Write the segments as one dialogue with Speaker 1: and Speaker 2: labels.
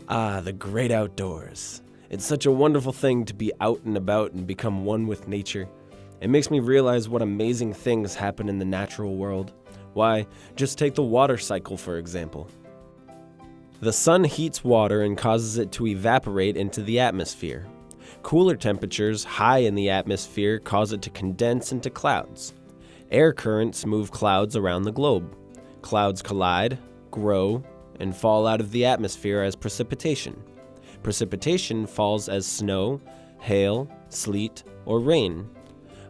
Speaker 1: Ah, the great outdoors. It's such a wonderful thing to be out and about and become one with nature. It makes me realize what amazing things happen in the natural world. Why, just take the water cycle for example. The sun heats water and causes it to evaporate into the atmosphere. Cooler temperatures high in the atmosphere cause it to condense into clouds. Air currents move clouds around the globe. Clouds collide, grow, and fall out of the atmosphere as precipitation. Precipitation falls as snow, hail, sleet, or rain.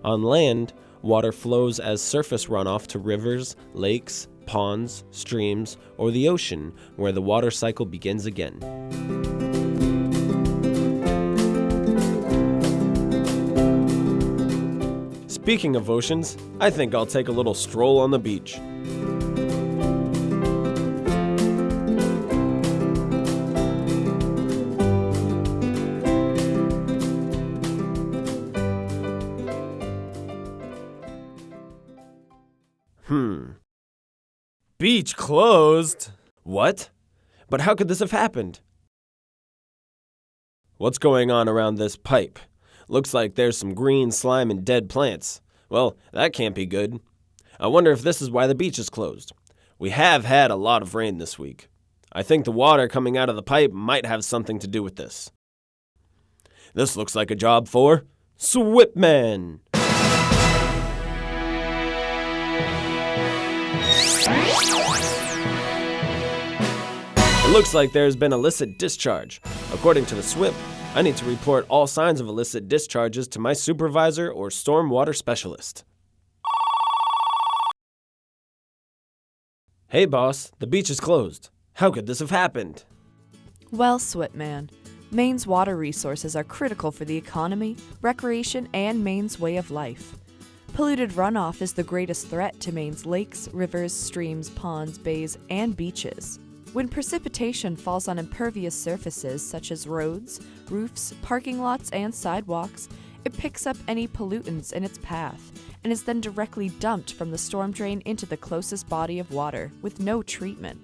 Speaker 1: On land, water flows as surface runoff to rivers, lakes, ponds, streams, or the ocean, where the water cycle begins again. Speaking of oceans, I think I'll take a little stroll on the beach. Beach closed? What? But how could this have happened? What's going on around this pipe? Looks like there's some green slime and dead plants. Well, that can't be good. I wonder if this is why the beach is closed. We have had a lot of rain this week. I think the water coming out of the pipe might have something to do with this. This looks like a job for SWPPP-Man. It looks like there's been illicit discharge. According to the SWPPP, I need to report all signs of illicit discharges to my supervisor or stormwater specialist. Hey boss, the beach is closed. How could this have happened?
Speaker 2: Well, SWPPP-Man, Maine's water resources are critical for the economy, recreation, and Maine's way of life. Polluted runoff is the greatest threat to Maine's lakes, rivers, streams, ponds, bays, and beaches. When precipitation falls on impervious surfaces such as roads, roofs, parking lots, and sidewalks, it picks up any pollutants in its path and is then directly dumped from the storm drain into the closest body of water with no treatment.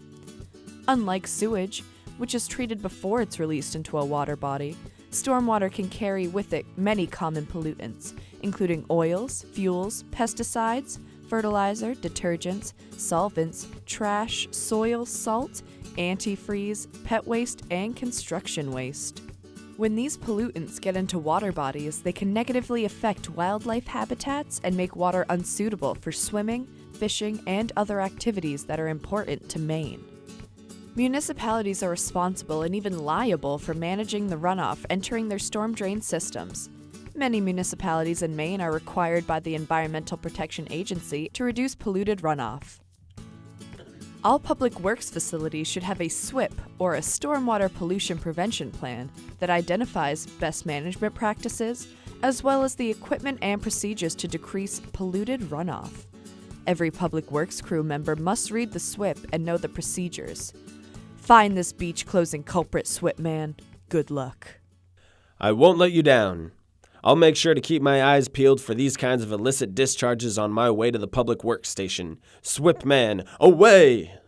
Speaker 2: Unlike sewage, which is treated before it's released into a water body, stormwater can carry with it many common pollutants, including oils, fuels, pesticides, fertilizer, detergents, solvents, trash, soil, salt, antifreeze, pet waste, and construction waste. When these pollutants get into water bodies, they can negatively affect wildlife habitats and make water unsuitable for swimming, fishing, and other activities that are important to Maine. Municipalities are responsible and even liable for managing the runoff entering their storm drain systems. Many municipalities in Maine are required by the Environmental Protection Agency to reduce polluted runoff. All public works facilities should have a SWPPP, or a Stormwater Pollution Prevention Plan, that identifies best management practices, as well as the equipment and procedures to decrease polluted runoff. Every public works crew member must read the SWPPP and know the procedures. Find this beach closing culprit, SWPPP-Man. Good luck.
Speaker 1: I won't let you down. I'll make sure to keep my eyes peeled for these kinds of illicit discharges on my way to the public works station. SWPPP-Man, away!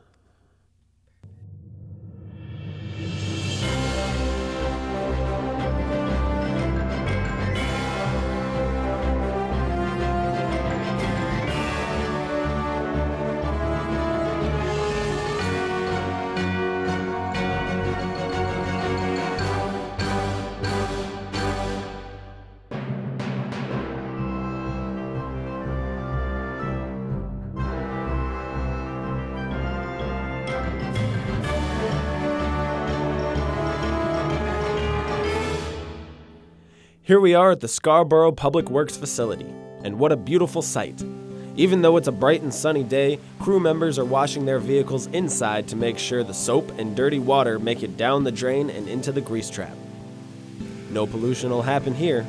Speaker 1: Here we are at the Scarborough Public Works facility, and what a beautiful sight. Even though it's a bright and sunny day, crew members are washing their vehicles inside to make sure the soap and dirty water make it down the drain and into the grease trap. No pollution will happen here.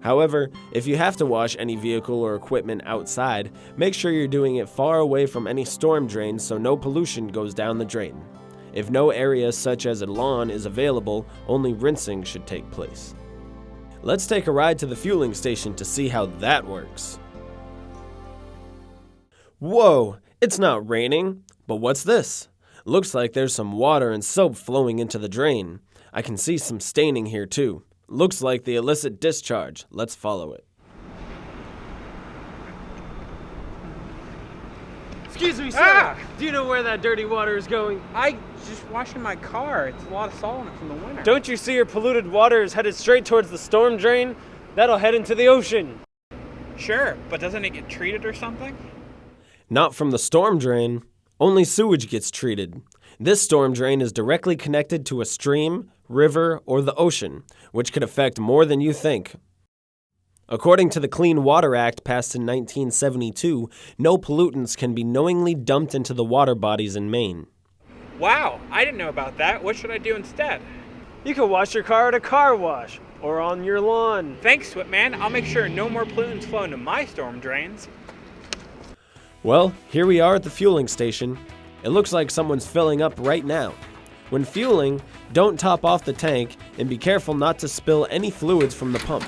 Speaker 1: However, if you have to wash any vehicle or equipment outside, make sure you're doing it far away from any storm drains so no pollution goes down the drain. If no area such as a lawn is available, only rinsing should take place. Let's take a ride to the fueling station to see how that works. Whoa, it's not raining. But what's this? Looks like there's some water and soap flowing into the drain. I can see some staining here too. Looks like the illicit discharge. Let's follow it.
Speaker 3: Excuse me, sir. Do you know where that dirty water is going?
Speaker 4: I just washing my car. It's a lot of salt in it from the winter.
Speaker 3: Don't you see your polluted water is headed straight towards the storm drain? That'll head into the ocean.
Speaker 4: Sure, but doesn't it get treated or something?
Speaker 1: Not from the storm drain. Only sewage gets treated. This storm drain is directly connected to a stream, river, or the ocean, which could affect more than you think. According to the Clean Water Act passed in 1972, no pollutants can be knowingly dumped into the water bodies in Maine.
Speaker 4: Wow, I didn't know about that. What should I do instead?
Speaker 3: You can wash your car at a car wash or on your lawn.
Speaker 4: Thanks, SWPPP-Man. I'll make sure no more pollutants flow into my storm drains.
Speaker 1: Well, here we are at the fueling station. It looks like someone's filling up right now. When fueling, don't top off the tank and be careful not to spill any fluids from the pump.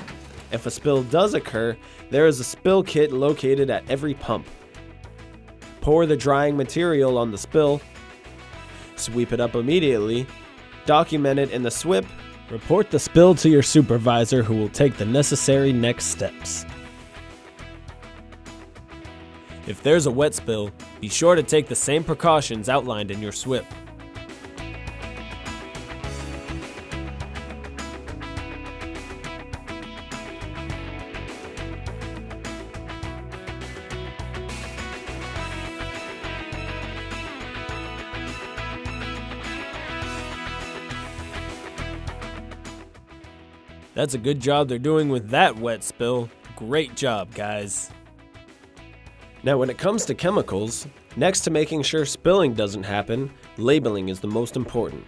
Speaker 1: If a spill does occur, there is a spill kit located at every pump. Pour the drying material on the spill, sweep it up immediately, document it in the SWPPP, report the spill to your supervisor who will take the necessary next steps. If there's a wet spill, be sure to take the same precautions outlined in your SWPPP. That's a good job they're doing with that wet spill. Great job, guys. Now, when it comes to chemicals, next to making sure spilling doesn't happen, labeling is the most important.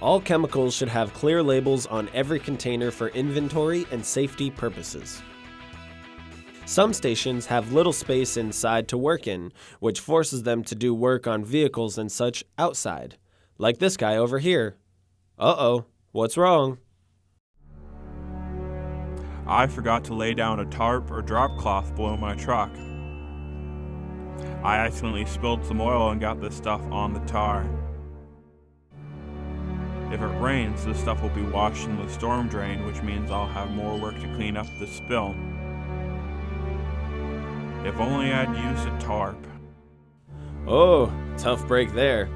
Speaker 1: All chemicals should have clear labels on every container for inventory and safety purposes. Some stations have little space inside to work in, which forces them to do work on vehicles and such outside. Like this guy over here. Uh-oh, what's wrong?
Speaker 5: I forgot to lay down a tarp or drop cloth below my truck. I accidentally spilled some oil and got this stuff on the tar. If it rains, this stuff will be washed in the storm drain, which means I'll have more work to clean up the spill. If only I'd used a tarp.
Speaker 1: Oh, tough break there.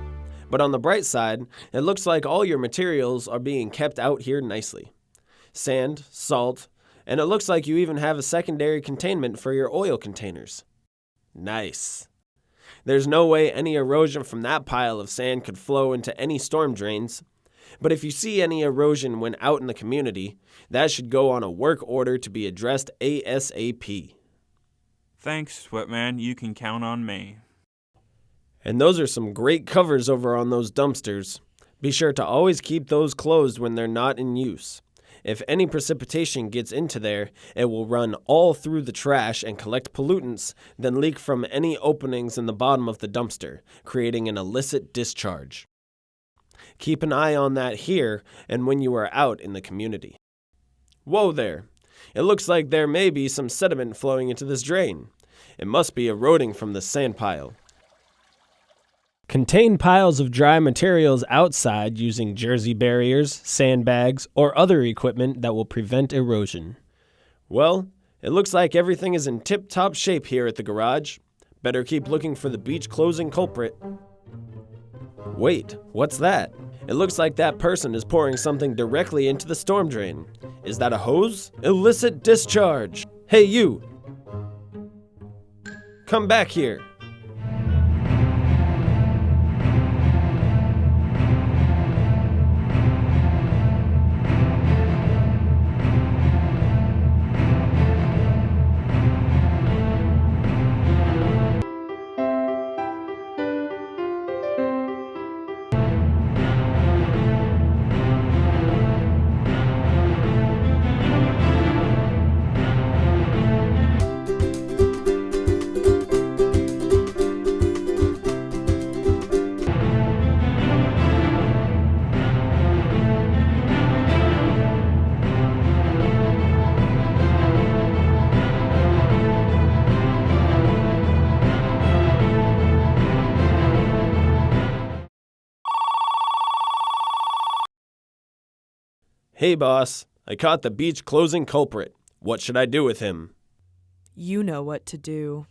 Speaker 1: But on the bright side, it looks like all your materials are being kept out here nicely. Sand, salt, and it looks like you even have a secondary containment for your oil containers. Nice. There's no way any erosion from that pile of sand could flow into any storm drains. But if you see any erosion when out in the community, that should go on a work order to be addressed ASAP.
Speaker 5: Thanks, SWPPP-Man. You can count on me.
Speaker 1: And those are some great covers over on those dumpsters. Be sure to always keep those closed when they're not in use. If any precipitation gets into there, it will run all through the trash and collect pollutants, then leak from any openings in the bottom of the dumpster, creating an illicit discharge. Keep an eye on that here and when you are out in the community. Whoa there! It looks like there may be some sediment flowing into this drain. It must be eroding from the sand pile. Contain piles of dry materials outside using jersey barriers, sandbags, or other equipment that will prevent erosion. Well, it looks like everything is in tip-top shape here at the garage. Better keep looking for the beach closing culprit. Wait, what's that? It looks like that person is pouring something directly into the storm drain. Is that a hose? Illicit discharge! Hey, you! Come back here! Hey boss, I caught the beach closing culprit. What should I do with him?
Speaker 2: You know what to do.